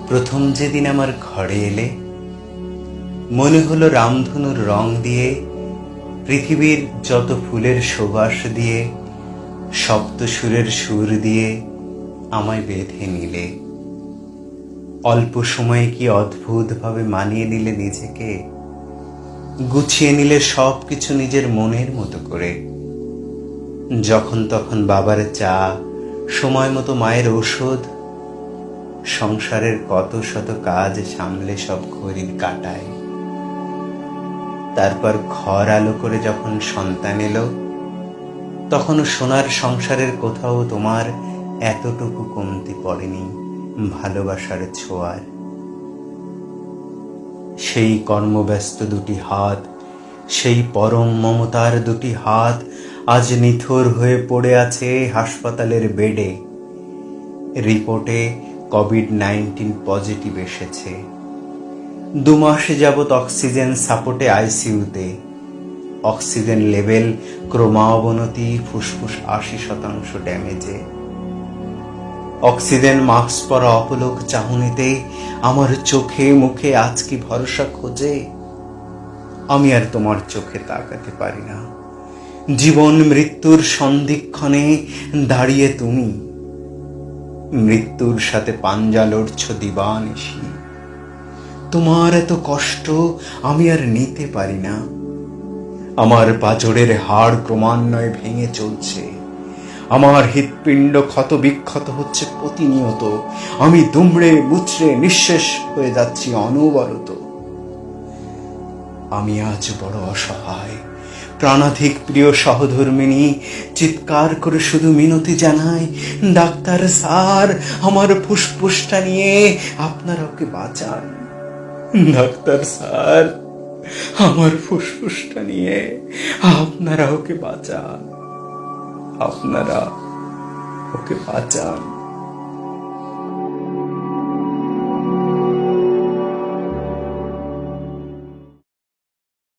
প্রথম যেদিন আমার ঘরে এলে, মনে হলো রামধনুর রং দিয়ে, পৃথিবীর যত ফুলের সুবাস দিয়ে, সপ্ত সুরের সুর দিয়ে আমায় বেঁধে নিলে। অল্প সময়ে কি অদ্ভুতভাবে মানিয়ে নিলে নিজেকে, গুছিয়ে নিলে সব কিছু নিজের মনের মতো করে। যখন তখন বাবার চা, সময় মতো মায়ের ওষুধ, সংসারের কত শত কাজ সামলে সব ঘড়ির কাটায়। তারপর ঘর আলো করে যখন সন্তান এলো, তখনও সোনার সংসারের কোথাও তোমার এতটুকু কমতি পড়েনি ভালোবাসার ছোঁয়ার। সেই কর্মব্যস্ত দুটি হাত, সেই পরম মমতার দুটি হাত আজ নিথর হয়ে পড়ে আছে হাসপাতালের বেডে। রিপোর্টে কোভিড-19 পজিটিভ এসেছে। 2 মাস যাবৎ অক্সিজেন সাপোর্টে আইসিইউতে। অক্সিজেন লেভেল ক্রমাবনতি, ফুসফুস 80% ড্যামেজে। অক্সিজেন মাস্ক পরা অপলক চাহনিতে আমার চোখে মুখে আজ কি ভরসা খোঁজে। আমি আর তোমার চোখে তাকাতে পারি না। জীবন মৃত্যুর সন্ধিক্ষণে দাঁড়িয়ে তুমি, মৃত্যুর সাথে পাঞ্জা লড়ছ দিবানিশি। তোমার এত কষ্ট আমি আর নিতে পারি না। আমার পাঁজরের হাড় ক্রমান্বয়ে ভেঙে চলছে। আমার হৃৎপিণ্ড ক্ষত বিক্ষত হচ্ছে প্রতিনিয়ত। আমি দুমড়ে মুচড়ে নিঃশেষ হয়ে যাচ্ছি অনবরত। আমি আজ বড় অসহায়। প্রাণাধিক প্রিয় সহধর্মিণী চিৎকার করে শুধু মিনতি জানাই, ডাক্তার স্যার, আমার ফুসফুসটা নিয়ে আপনারা ওকে বাঁচান। ডাক্তার স্যার, আমার ফুসফুসটা নিয়ে আপনারা ওকে বাঁচান। আপনারা ওকে বাঁচান।